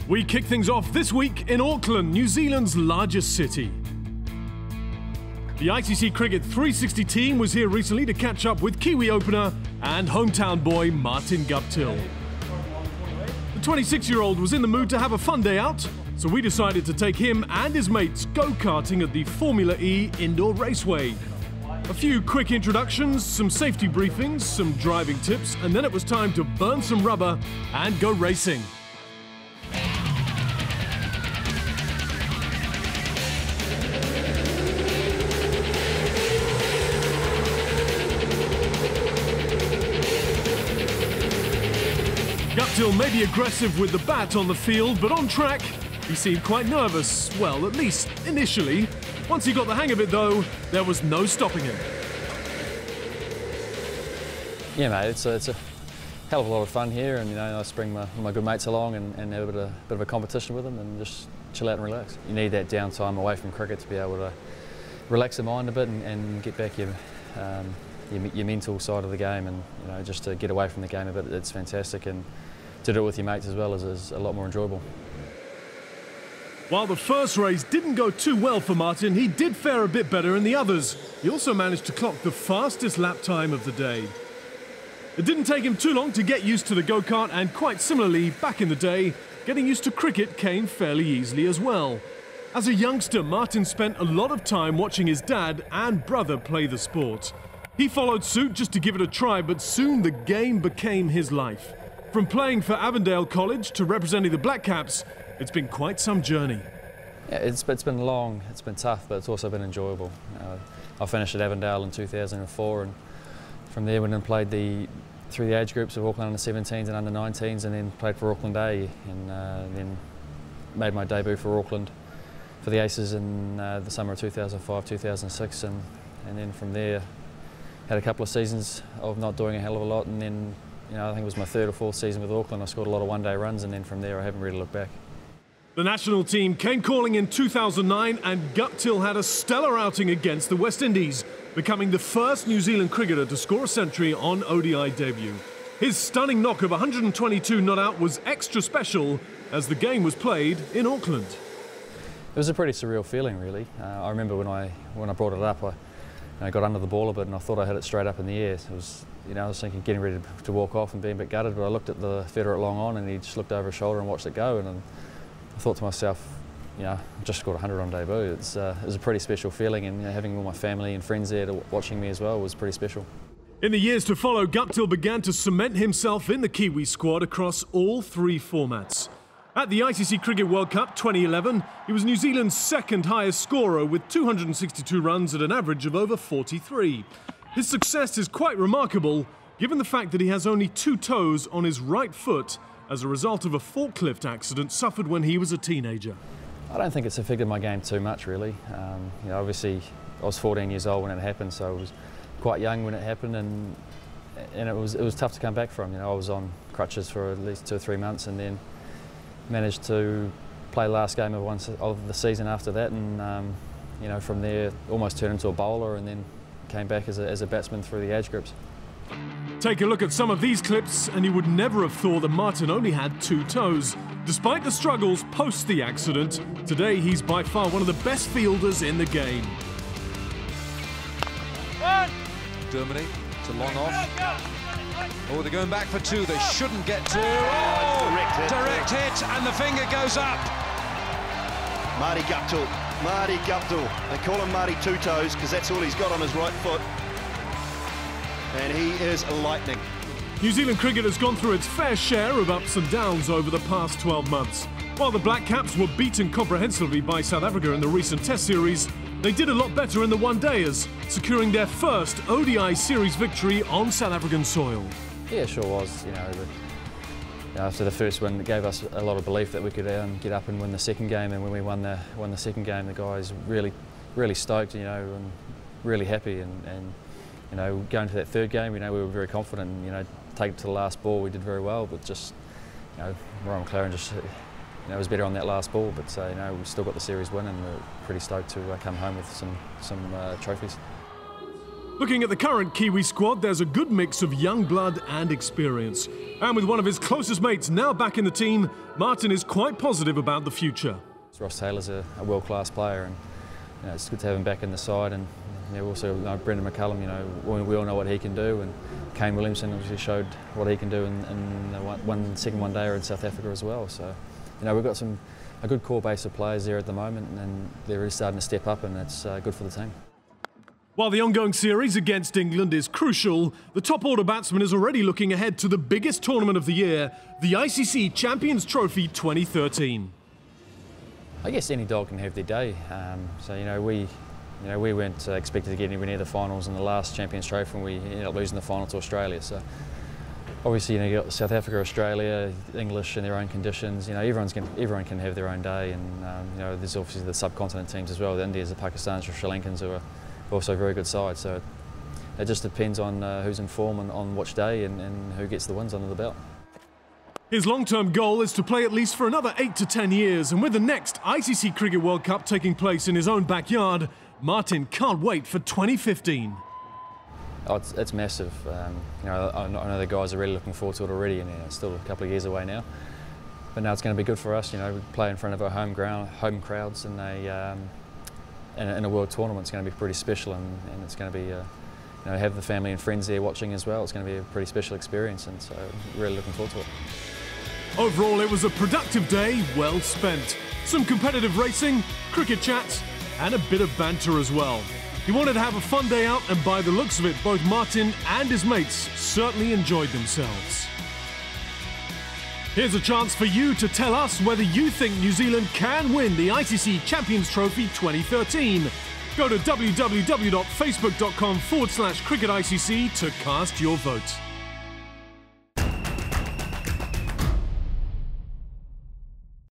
We kick things off this week in Auckland, New Zealand's largest city. The ICC Cricket 360 team was here recently to catch up with Kiwi opener and hometown boy Martin Guptill. The 26-year-old was in the mood to have a fun day out, so we decided to take him and his mates go-karting at the Formula E indoor raceway. A few quick introductions, some safety briefings, some driving tips, and then it was time to burn some rubber and go racing. Guptill may be aggressive with the bat on the field, but on track, he seemed quite nervous. Well, at least initially. Once he got the hang of it, though, there was no stopping him. Yeah, mate, it's a hell of a lot of fun here, and I just bring my good mates along and have a bit of a competition with them and just chill out and relax. You need that downtime away from cricket to be able to relax the mind a bit and get back your mental side of the game, and just to get away from the game a bit. It's fantastic, and to do it with your mates as well is a lot more enjoyable. While the first race didn't go too well for Martin, he did fare a bit better in the others. He also managed to clock the fastest lap time of the day. It didn't take him too long to get used to the go-kart, and quite similarly, back in the day, getting used to cricket came fairly easily as well. As a youngster, Martin spent a lot of time watching his dad and brother play the sport. He followed suit just to give it a try, but soon the game became his life. From playing for Avondale College to representing the Black Caps, it's been quite some journey. Yeah, it's been long, it's been tough, but it's also been enjoyable. I finished at Avondale in 2004, and from there went and played through the age groups of Auckland under-17s and under-19s, and then played for Auckland A, and then made my debut for Auckland for the Aces in the summer of 2005-2006, and then from there had a couple of seasons of not doing a hell of a lot, and then I think it was my third or fourth season with Auckland. I scored a lot of one-day runs, and then from there I haven't really looked back. The national team came calling in 2009, and Guptill had a stellar outing against the West Indies, becoming the first New Zealand cricketer to score a century on ODI debut. His stunning knock of 122 not out was extra special as the game was played in Auckland. It was a pretty surreal feeling, really. I remember when I brought it up, I got under the ball a bit and I thought I had it straight up in the air. It was, I was thinking, getting ready to walk off and being a bit gutted, but I looked at the federate long on and he just looked over his shoulder and watched it go, and I thought to myself, I just scored 100 on debut. It was a pretty special feeling, and having all my family and friends there watching me as well was pretty special. In the years to follow, Guptill began to cement himself in the Kiwi squad across all three formats. At the ICC Cricket World Cup 2011, he was New Zealand's second highest scorer with 262 runs at an average of over 43. His success is quite remarkable, given the fact that he has only 2 toes on his right foot as a result of a forklift accident suffered when he was a teenager. I don't think it's affected my game too much, really. Obviously I was 14 years old when it happened, so I was quite young when it happened, and it was tough to come back from. I was on crutches for at least 2 or 3 months, and then managed to play the last game of the season after that, and from there almost turned into a bowler, and then came back as a batsman through the age groups. Take a look at some of these clips and you would never have thought that Martin only had 2 toes. Despite the struggles post the accident, today he's by far one of the best fielders in the game. Germany to long off. Oh, they're going back for 2. They shouldn't get 2. Oh, direct hit, and the finger goes up. Martin Guptill. They call him Marty Two Toes because that's all he's got on his right foot. And he is lightning. New Zealand cricket has gone through its fair share of ups and downs over the past 12 months. While the Black Caps were beaten comprehensively by South Africa in the recent Test series, they did a lot better in the one-dayers, securing their first ODI series victory on South African soil. Yeah, it sure was. After the first one, it gave us a lot of belief that we could get up and win the second game, and when we won the second game, the guys really stoked, and really happy, and going to that third game, we were very confident, and take it to the last ball, we did very well, but just, Ryan McLaren just, was better on that last ball, but we've still got the series win, and we're pretty stoked to come home with some trophies. Looking at the current Kiwi squad, there's a good mix of young blood and experience. And with one of his closest mates now back in the team, Martin is quite positive about the future. Ross Taylor's a world-class player, and it's good to have him back in the side. And also Brendan McCullum, we all know what he can do, and Kane Williamson obviously showed what he can do in the second one-dayer in South Africa as well. So we've got a good core base of players there at the moment, and they're really starting to step up, and that's good for the team. While the ongoing series against England is crucial, the top-order batsman is already looking ahead to the biggest tournament of the year, the ICC Champions Trophy 2013. I guess any dog can have their day. We weren't expected to get anywhere near the finals in the last Champions Trophy, and we ended up losing the final to Australia. So obviously, you got South Africa, Australia, English in their own conditions. Everyone can have their own day, and there's obviously the subcontinent teams as well. The Indians, the Pakistanis, the Sri Lankans, who are also a very good side. So it just depends on who's in form and on which day, and who gets the wins under the belt. His long-term goal is to play at least for another 8 to 10 years, and with the next ICC Cricket World Cup taking place in his own backyard, Martin can't wait for 2015. Oh, it's massive. I know the guys are really looking forward to it already, and it's still a couple of years away now. But now it's going to be good for us. We play in front of our home crowds, and in a world tournament, it's going to be pretty special, and it's going to be have the family and friends there watching as well. It's going to be a pretty special experience, and so really looking forward to it. Overall, it was a productive day, well spent. Some competitive racing, cricket chats, and a bit of banter as well. He wanted to have a fun day out, and by the looks of it, both Martin and his mates certainly enjoyed themselves. Here's a chance for you to tell us whether you think New Zealand can win the ICC Champions Trophy 2013. Go to www.facebook.com/cricketICC to cast your vote.